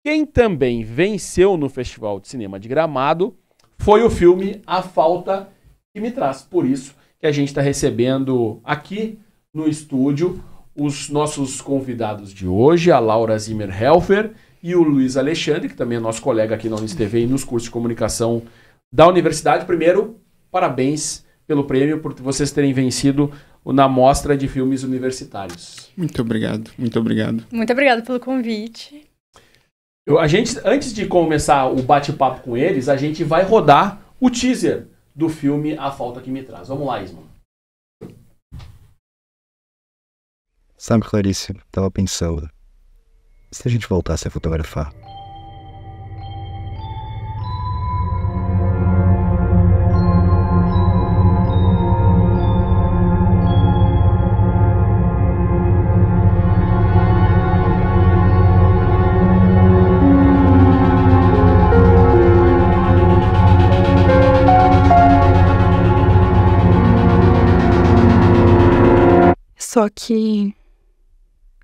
Quem também venceu no Festival de Cinema de Gramado foi o filme A Falta que Me Traz. Por isso que a gente está recebendo aqui no estúdio os nossos convidados de hoje, a Laura Zimmer-Helfer e o Luiz Alexandre, que também é nosso colega aqui na UniCTV e nos cursos de comunicação da universidade. Primeiro, parabéns pelo prêmio, por vocês terem vencido na Mostra de Filmes Universitários. Muito obrigado, muito obrigado. Muito obrigada pelo convite. Antes de começar o bate-papo com eles, a gente vai rodar o teaser do filme A Falta que Me Traz. Vamos lá, Isma. Sabe, Clarice, tava pensando, se a gente voltasse a fotografar? Só que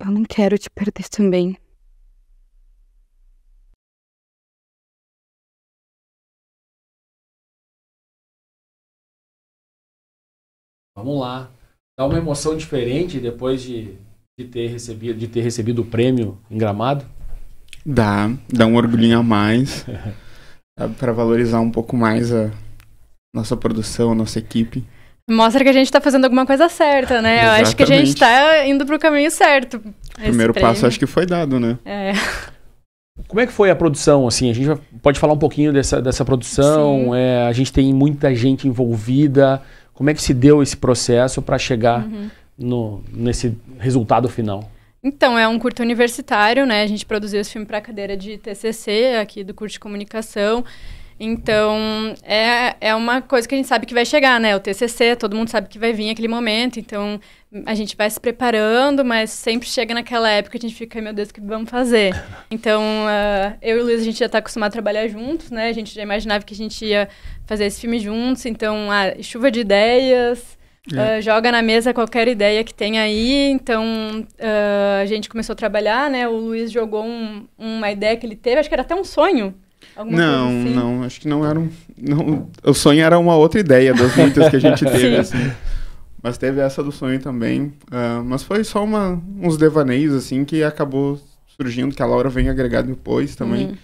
eu não quero te perder também. Vamos lá. Dá uma emoção diferente depois de ter recebido o prêmio em Gramado? Dá um orgulhinho a mais para valorizar um pouco mais a nossa produção, a nossa equipe. Mostra que a gente tá fazendo alguma coisa certa, né? Eu acho que a gente tá indo pro caminho certo. O primeiro passo acho que foi dado, né? É. Como é que foi a produção, assim? A gente pode falar um pouquinho dessa produção? A gente tem muita gente envolvida. Como é que se deu esse processo para chegar nesse resultado final? Então, é um curta universitário, né? A gente produziu esse filme para a cadeira de TCC aqui do curso de comunicação. Então, é uma coisa que a gente sabe que vai chegar, né? O TCC, todo mundo sabe que vai vir aquele momento. Então, a gente vai se preparando, mas sempre chega naquela época que a gente fica, meu Deus, o que vamos fazer? Então, eu e o Luiz, a gente já está acostumado a trabalhar juntos, né? A gente já imaginava que a gente ia fazer esse filme juntos. Então, chuva de ideias, joga na mesa qualquer ideia que tem aí. Então, a gente começou a trabalhar, né? O Luiz jogou uma ideia que ele teve, acho que era até um sonho. Não, acho que não era não, o sonho era uma outra ideia das muitas que a gente teve, assim. Mas teve essa do sonho também. Mas foi só uns devaneios, assim, que acabou surgindo, que a Laura vem agregar depois também.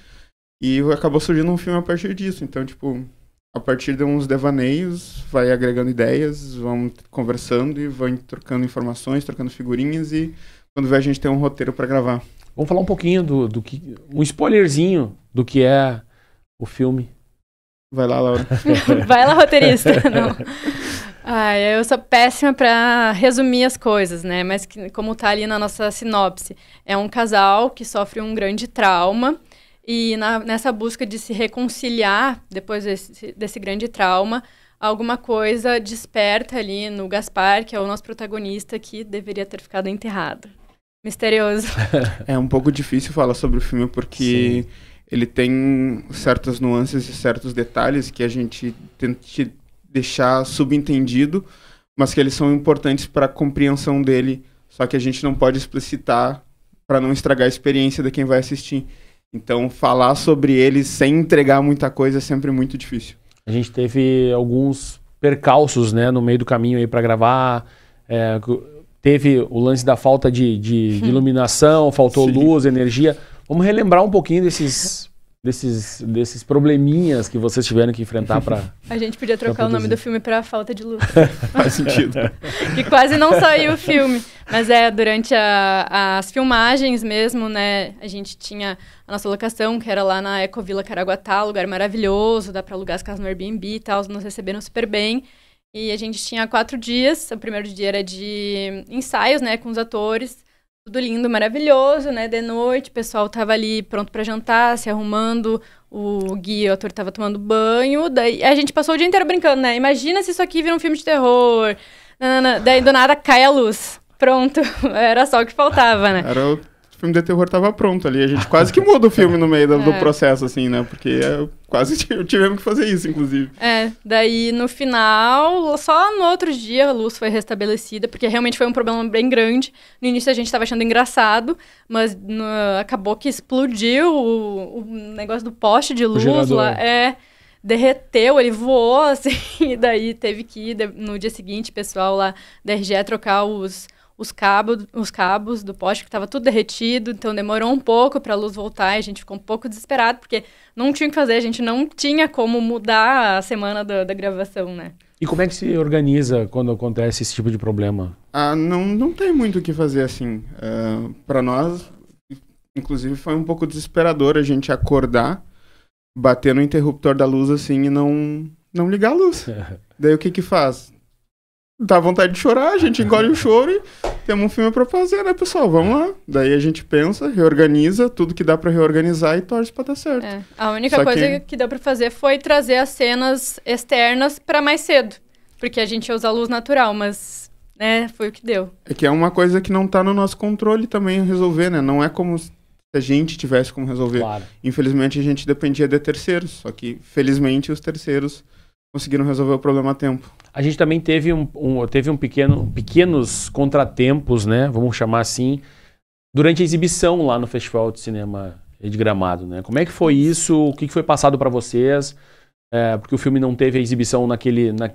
E acabou surgindo um filme a partir disso. Então, tipo, a partir de uns devaneios, vai agregando ideias, vamos conversando e vão trocando informações, trocando figurinhas e quando vê a gente tem um roteiro para gravar. Vamos falar um pouquinho do que... Um spoilerzinho do que é o filme. Vai lá, Laura. Vai lá, roteirista. Não. Eu sou péssima para resumir as coisas, né? Mas como tá ali na nossa sinopse, é um casal que sofre um grande trauma e nessa busca de se reconciliar depois desse grande trauma, alguma coisa desperta ali no Gaspar, que é o nosso protagonista, que deveria ter ficado enterrado. Misterioso. É um pouco difícil falar sobre o filme porque ele tem certas nuances e certos detalhes que a gente tenta deixar subentendido, mas que eles são importantes para a compreensão dele, só que a gente não pode explicitar para não estragar a experiência de quem vai assistir. Então, falar sobre eles sem entregar muita coisa é sempre muito difícil. A gente teve alguns percalços, né, no meio do caminho aí para gravar. Teve o lance da falta de iluminação, faltou luz, energia. Vamos relembrar um pouquinho desses probleminhas que vocês tiveram que enfrentar para... A gente podia trocar o nome do filme para Falta de Luz. Faz sentido. Que quase não saiu o filme. Mas durante as filmagens mesmo, né? A gente tinha a nossa locação, que era lá na Ecovila Caraguatá, lugar maravilhoso, dá para alugar as casas no Airbnb e tal, nos receberam super bem. E a gente tinha 4 dias, o primeiro dia era de ensaios, né, com os atores, tudo lindo, maravilhoso, né, de noite, o pessoal tava ali pronto para jantar, se arrumando, o Gui, o ator, tava tomando banho, daí a gente passou o dia inteiro brincando, né, imagina se isso aqui vira um filme de terror, daí do nada cai a luz, pronto, era só o que faltava, né. filme de terror tava pronto ali. A gente quase que muda o filme no meio do processo, assim, né? Porque quase tivemos que fazer isso, inclusive. Daí no final, só no outro dia a luz foi restabelecida, porque realmente foi um problema bem grande. No início a gente tava achando engraçado, mas acabou que explodiu o negócio do poste de luz lá. Derreteu, ele voou, assim, e daí teve que ir no dia seguinte, o pessoal lá da RGE trocar os cabos do poste, que estava tudo derretido, então demorou um pouco para a luz voltar, e a gente ficou um pouco desesperado, porque não tinha o que fazer, a gente não tinha como mudar a semana da gravação, né? E como é que se organiza quando acontece esse tipo de problema? Não tem muito o que fazer, assim. Para nós, inclusive, foi um pouco desesperador a gente acordar, bater no interruptor da luz, assim, e não ligar a luz. Daí o que faz? Dá vontade de chorar, a gente engole o choro e temos um filme pra fazer, né, pessoal? Vamos lá. Daí a gente pensa, reorganiza tudo que dá pra reorganizar e torce pra dar certo. A única coisa que deu pra fazer foi trazer as cenas externas pra mais cedo. Porque a gente ia usar luz natural, mas, né, foi o que deu. É que é uma coisa que não tá no nosso controle também resolver, né? Não é como se a gente tivesse como resolver. Claro. Infelizmente, a gente dependia de terceiros. Só que, felizmente, os terceiros conseguiram resolver o problema a tempo. A gente também teve pequenos contratempos, né? Vamos chamar assim, durante a exibição lá no Festival de Cinema de Gramado, né? Como é que foi isso? O que foi passado para vocês? Porque o filme não teve a exibição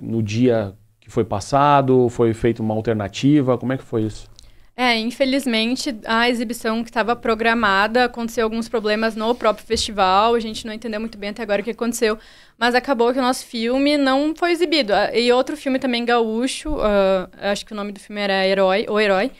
no dia que foi passado? Foi feita uma alternativa? Como é que foi isso? Infelizmente, a exibição que estava programada, aconteceu alguns problemas no próprio festival, a gente não entendeu muito bem até agora o que aconteceu, mas acabou que o nosso filme não foi exibido. E outro filme também gaúcho, acho que o nome do filme era O Herói,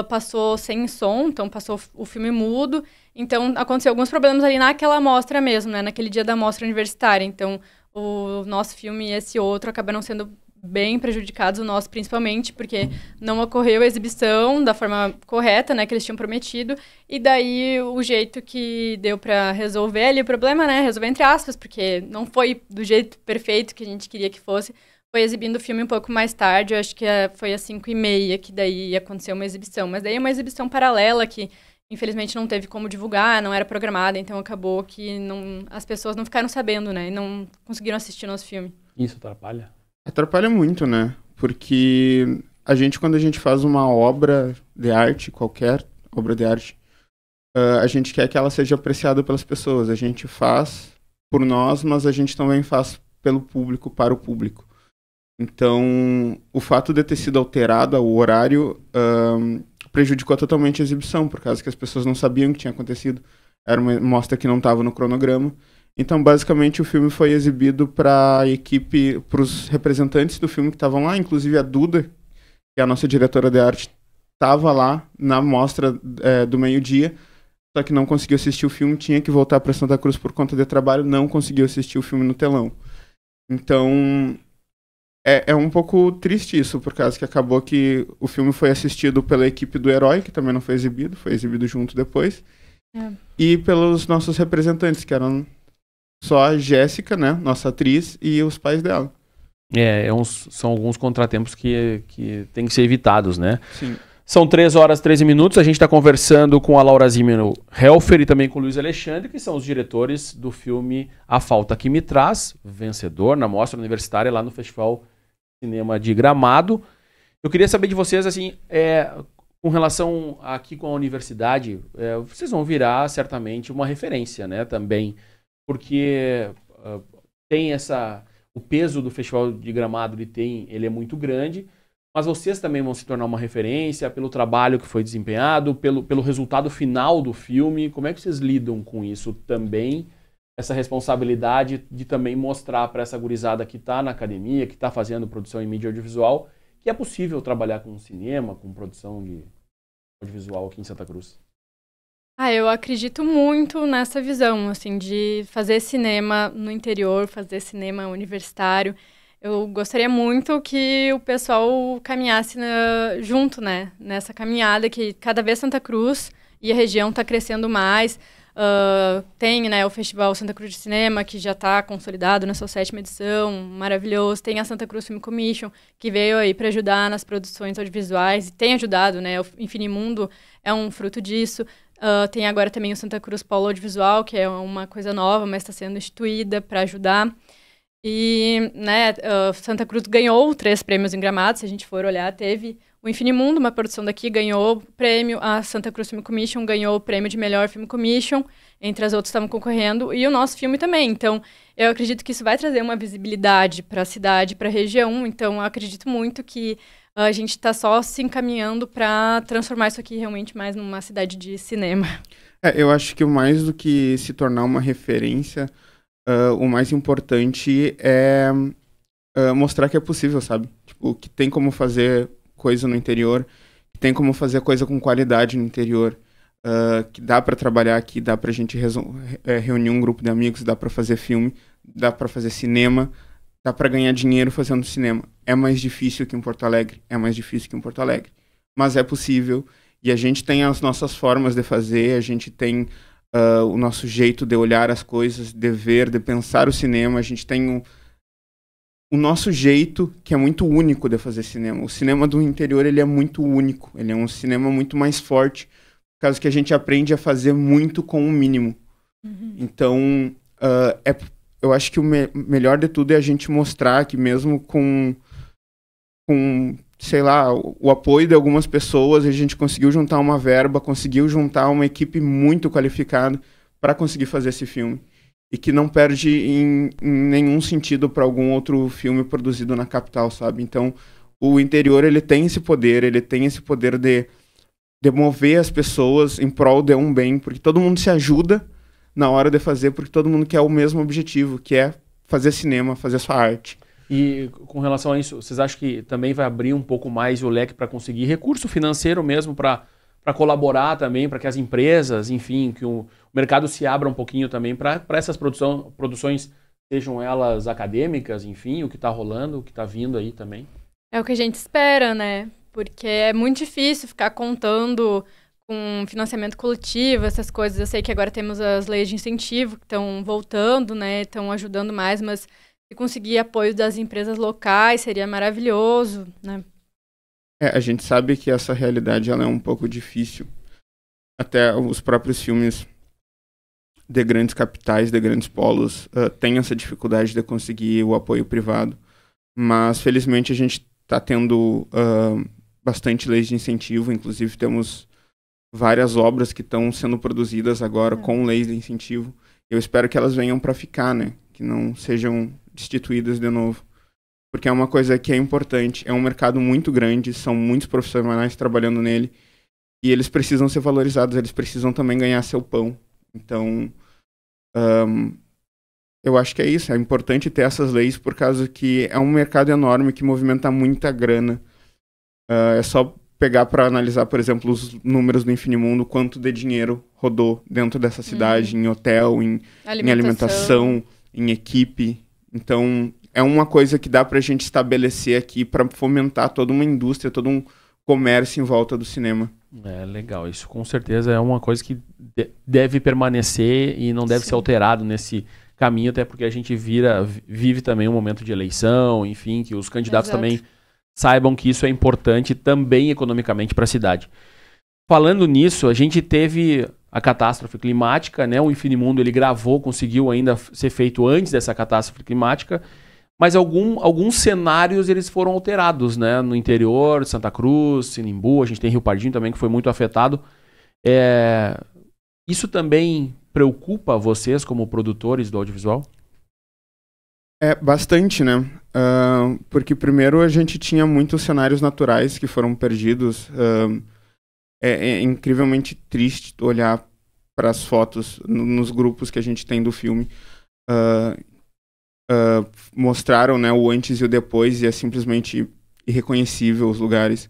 passou sem som, então passou o filme mudo, então aconteceu alguns problemas ali naquela mostra mesmo, né, naquele dia da mostra universitária, então o nosso filme e esse outro acabaram sendo bem prejudicados, o nosso principalmente, porque não ocorreu a exibição da forma correta, né, que eles tinham prometido, e daí o jeito que deu pra resolver ali o problema, né, resolver entre aspas, porque não foi do jeito perfeito que a gente queria que fosse, foi exibindo o filme um pouco mais tarde, eu acho que foi às 5h30 que daí aconteceu uma exibição, mas daí é uma exibição paralela que infelizmente não teve como divulgar, não era programada, então acabou que as pessoas não ficaram sabendo, né, e não conseguiram assistir nosso filme. Isso atrapalha? Atrapalha muito, né? Porque quando a gente faz uma obra de arte, qualquer obra de arte, a gente quer que ela seja apreciada pelas pessoas. A gente faz por nós, mas a gente também faz pelo público, para o público. Então, o fato de ter sido alterado o horário prejudicou totalmente a exibição, por causa que as pessoas não sabiam o que tinha acontecido. Era uma mostra que não estava no cronograma. Então, basicamente, o filme foi exibido para a equipe, para os representantes do filme que estavam lá, inclusive a Duda, que é a nossa diretora de arte, estava lá na mostra do meio-dia, só que não conseguiu assistir o filme, tinha que voltar para Santa Cruz por conta de trabalho, não conseguiu assistir o filme no telão. Então, é um pouco triste isso, por causa que acabou que o filme foi assistido pela equipe do Herói, que também não foi exibido junto depois, e pelos nossos representantes, que eram só a Jéssica, né, nossa atriz, e os pais dela. São alguns contratempos que tem que ser evitados, né? Sim. São 3h13, a gente está conversando com a Laura Zimeno Helfer e também com o Luiz Alexandre, que são os diretores do filme A Falta Que Me Traz, vencedor na Mostra Universitária lá no Festival de Cinema de Gramado. Eu queria saber de vocês, assim, com relação aqui com a universidade, vocês vão virar certamente uma referência, né, também, porque tem o peso do Festival de Gramado, ele é muito grande, mas vocês também vão se tornar uma referência pelo trabalho que foi desempenhado, pelo resultado final do filme. Como é que vocês lidam com isso também? Essa responsabilidade de também mostrar para essa gurizada que está na academia, que está fazendo produção em mídia audiovisual, que é possível trabalhar com cinema, com produção de audiovisual aqui em Santa Cruz. Eu acredito muito nessa visão, assim, de fazer cinema no interior, fazer cinema universitário. Eu gostaria muito que o pessoal caminhasse junto, né? Nessa caminhada que cada vez Santa Cruz e a região está crescendo mais. Tem, né, o Festival Santa Cruz de Cinema, que já está consolidado na sua 7ª edição, maravilhoso. Tem a Santa Cruz Film Commission, que veio aí para ajudar nas produções audiovisuais e tem ajudado, né? O Infinimundo é um fruto disso. Tem agora também o Santa Cruz Polo Audiovisual, que é uma coisa nova, mas está sendo instituída para ajudar. E, né, Santa Cruz ganhou 3 prêmios em Gramado, se a gente for olhar, teve o Infinimundo, uma produção daqui, ganhou o prêmio, a Santa Cruz Film Commission ganhou o prêmio de melhor Film Commission, entre as outras estavam concorrendo, e o nosso filme também. Então, eu acredito que isso vai trazer uma visibilidade para a cidade, para a região, então eu acredito muito que a gente está só se encaminhando para transformar isso aqui realmente mais numa cidade de cinema. Eu acho que mais do que se tornar uma referência, o mais importante é mostrar que é possível, sabe? Tipo, que tem como fazer coisa no interior, que tem como fazer coisa com qualidade no interior, que dá para trabalhar aqui, dá pra gente reunir um grupo de amigos, dá para fazer filme, dá para fazer cinema, dá para ganhar dinheiro fazendo cinema. É mais difícil que em Porto Alegre, mas é possível, e a gente tem as nossas formas de fazer, a gente tem o nosso jeito de olhar as coisas, de ver, de pensar o cinema, a gente tem o nosso jeito, que é muito único de fazer cinema. O cinema do interior, ele é muito único. Ele é um cinema muito mais forte, por causa que a gente aprende a fazer muito com o mínimo. Uhum. Então, eu acho que o melhor de tudo é a gente mostrar que mesmo com sei lá, o apoio de algumas pessoas, a gente conseguiu juntar uma verba, conseguiu juntar uma equipe muito qualificada para conseguir fazer esse filme. E que não perde em nenhum sentido para algum outro filme produzido na capital, sabe? Então, o interior, ele tem esse poder de mover as pessoas em prol de um bem, porque todo mundo se ajuda na hora de fazer, porque todo mundo quer o mesmo objetivo, que é fazer cinema, fazer sua arte. E com relação a isso, vocês acham que também vai abrir um pouco mais o leque para conseguir recurso financeiro mesmo para colaborar também, para que as empresas, enfim, que o mercado se abra um pouquinho também para essas produções, sejam elas acadêmicas, enfim, o que está rolando, o que está vindo aí também? É o que a gente espera, né? Porque é muito difícil ficar contando com financiamento coletivo, essas coisas. Eu sei que agora temos as leis de incentivo que estão voltando, né? Estão ajudando mais, mas se conseguir apoio das empresas locais seria maravilhoso, né? A gente sabe que essa realidade ela é um pouco difícil. Até os próprios filmes de grandes capitais, de grandes polos, têm essa dificuldade de conseguir o apoio privado. Mas, felizmente, a gente está tendo bastante leis de incentivo. Inclusive, temos várias obras que estão sendo produzidas agora com leis de incentivo. Eu espero que elas venham para ficar, né? Que não sejam destituídas de novo. Porque é uma coisa que é importante. É um mercado muito grande, são muitos profissionais trabalhando nele. E eles precisam ser valorizados, eles precisam também ganhar seu pão. Então, eu acho que é isso. É importante ter essas leis por causa que é um mercado enorme que movimenta muita grana. É só pegar para analisar, por exemplo, os números do Infinimundo, quanto de dinheiro rodou dentro dessa cidade, em hotel, em alimentação, em equipe. Então, é uma coisa que dá pra gente estabelecer aqui para fomentar toda uma indústria, todo um comércio em volta do cinema. É legal, isso com certeza é uma coisa que deve permanecer e não deve ser alterado nesse caminho, até porque a gente vive também um momento de eleição, enfim, que os candidatos também saibam que isso é importante também economicamente para a cidade. Falando nisso, a gente teve a catástrofe climática, né? O Infinimundo ele gravou, conseguiu ainda ser feito antes dessa catástrofe climática, mas alguns cenários eles foram alterados, né? No interior, Santa Cruz, Sinimbu, a gente tem Rio Pardinho também que foi muito afetado. Isso também preocupa vocês como produtores do audiovisual? Bastante, né? Porque primeiro a gente tinha muitos cenários naturais que foram perdidos. É incrivelmente triste olhar para as fotos nos grupos que a gente tem do filme. Mostraram, né, o antes e o depois e é simplesmente irreconhecível os lugares.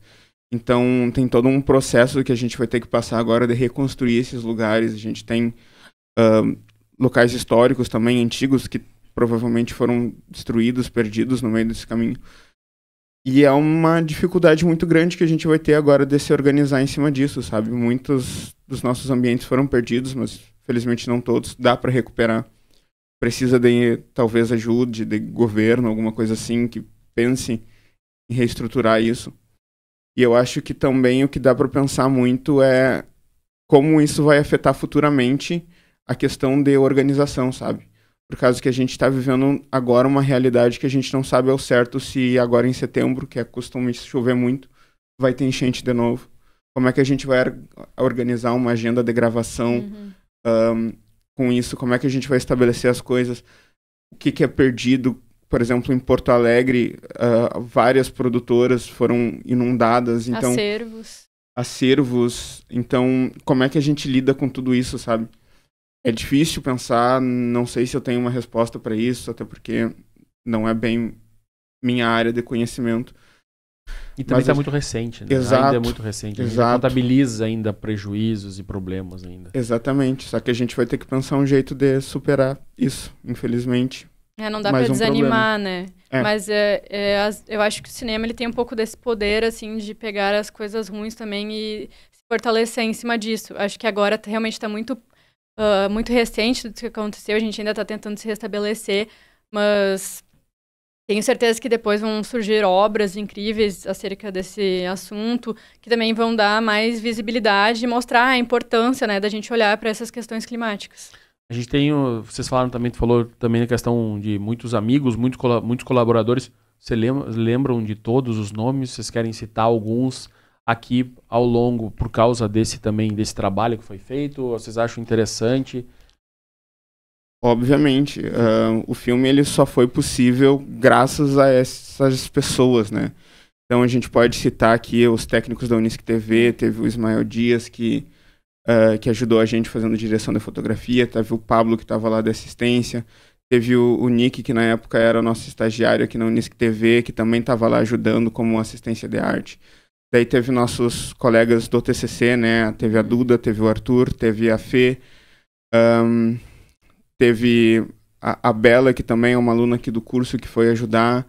Então tem todo um processo que a gente vai ter que passar agora de reconstruir esses lugares. A gente tem locais históricos também antigos que provavelmente foram destruídos, perdidos no meio desse caminho. E é uma dificuldade muito grande que a gente vai ter agora de se organizar em cima disso, sabe? Muitos dos nossos ambientes foram perdidos, mas felizmente não todos. Dá para recuperar. Precisa de, talvez, ajuda de governo, alguma coisa assim, que pense em reestruturar isso. E eu acho que também o que dá para pensar muito é como isso vai afetar futuramente a questão de organização, sabe? Por causa que a gente está vivendo agora uma realidade que a gente não sabe ao certo se agora em setembro, que é costume chover muito, vai ter enchente de novo. Como é que a gente vai organizar uma agenda de gravação com isso? Como é que a gente vai estabelecer as coisas? O que é perdido? Por exemplo, em Porto Alegre, várias produtoras foram inundadas. Então, acervos. Então, como é que a gente lida com tudo isso, sabe? É difícil pensar, não sei se eu tenho uma resposta para isso, até porque não é bem minha área de conhecimento. E também está muito recente, né? Exato. Ainda é muito recente. A gente contabiliza ainda prejuízos e problemas ainda. Exatamente. Só que a gente vai ter que pensar um jeito de superar isso, infelizmente. Não dá para desanimar, né? Mas eu acho que o cinema ele tem um pouco desse poder, assim, de pegar as coisas ruins também e se fortalecer em cima disso. Acho que agora realmente está muito recente do que aconteceu. A gente ainda está tentando se restabelecer, mas tenho certeza que depois vão surgir obras incríveis acerca desse assunto, que também vão dar mais visibilidade e mostrar a importância, né, da gente olhar para essas questões climáticas. A gente tem, vocês falaram também, tu falou também a questão de muitos amigos, muitos colaboradores. Vocês lembram de todos os nomes? Vocês querem citar alguns aqui ao longo por causa desse trabalho que foi feito? Vocês acham interessante? Obviamente, o filme ele só foi possível graças a essas pessoas, né? Então a gente pode citar aqui os técnicos da Unisc TV, teve o Ismael Dias que ajudou a gente fazendo direção de fotografia, teve o Pablo que estava lá de assistência, teve o Nick que na época era nosso estagiário aqui na Unisc TV, que também estava lá ajudando como assistência de arte. Daí teve nossos colegas do TCC, né? Teve a Duda, teve o Arthur, teve a Fê, teve a Bela, que também é uma aluna aqui do curso, que foi ajudar.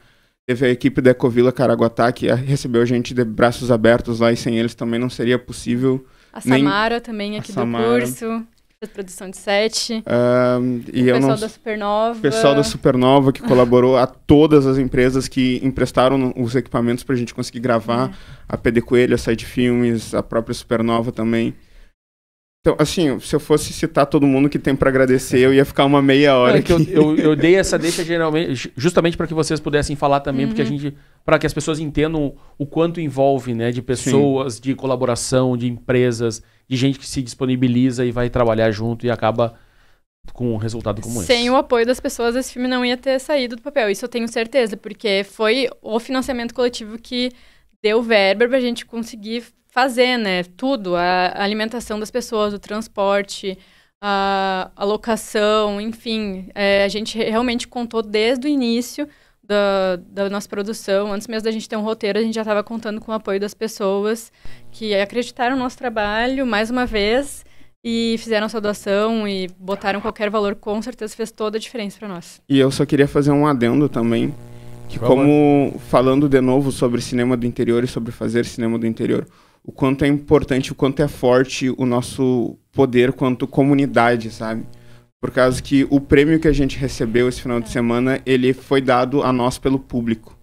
Teve a equipe da Ecovila Caraguatá, que recebeu a gente de braços abertos lá, e sem eles também não seria possível. A Samara também aqui do curso, fez produção de set. O pessoal da Supernova, que colaborou, a todas as empresas que emprestaram os equipamentos pra gente conseguir gravar. A PD Coelho, a Side Filmes, a própria Supernova também. Então, assim, se eu fosse citar todo mundo que tem para agradecer, eu ia ficar uma meia hora aqui. Eu dei essa deixa justamente para que vocês pudessem falar também, porque para que as pessoas entendam o quanto envolve, né, de pessoas, de colaboração, de empresas, de gente que se disponibiliza e vai trabalhar junto e acaba com um resultado como esse. Sem o apoio das pessoas, esse filme não ia ter saído do papel. Isso eu tenho certeza, porque foi o financiamento coletivo que deu verba para a gente conseguir fazer, né, tudo, a alimentação das pessoas, o transporte, a locação, enfim, a gente realmente contou desde o início da nossa produção, antes mesmo da gente ter um roteiro, a gente já estava contando com o apoio das pessoas que acreditaram no nosso trabalho, mais uma vez, e fizeram sua doação e botaram qualquer valor, com certeza fez toda a diferença para nós. E eu só queria fazer um adendo também, que como, falando de novo sobre cinema do interior e sobre fazer cinema do interior, o quanto é importante, o quanto é forte o nosso poder quanto comunidade, sabe? Por causa que o prêmio que a gente recebeu esse final de semana, ele foi dado a nós pelo público.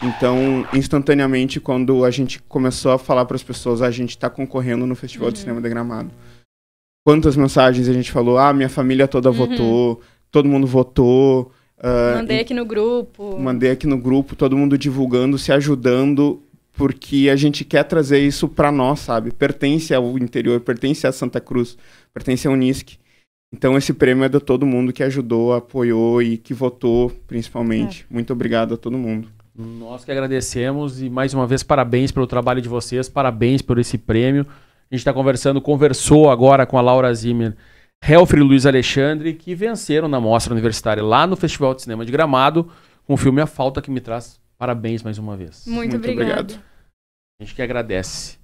Então, instantaneamente, quando a gente começou a falar para as pessoas, a gente está concorrendo no Festival de Cinema de Gramado. Quantas mensagens a gente falou, minha família toda votou, todo mundo votou. Mandei aqui no grupo. Todo mundo divulgando, se ajudando, porque a gente quer trazer isso para nós, sabe? Pertence ao interior, pertence a Santa Cruz, pertence à Unisc. Então esse prêmio é de todo mundo que ajudou, apoiou e que votou, principalmente. Muito obrigado a todo mundo. Nós que agradecemos e mais uma vez parabéns pelo trabalho de vocês, parabéns por esse prêmio. A gente conversou agora com a Laura Zimmer, Helfrey e Luiz Alexandre, que venceram na Mostra Universitária lá no Festival de Cinema de Gramado, com o filme A Falta Que Me Traz. Parabéns mais uma vez. Muito obrigado. A gente que agradece.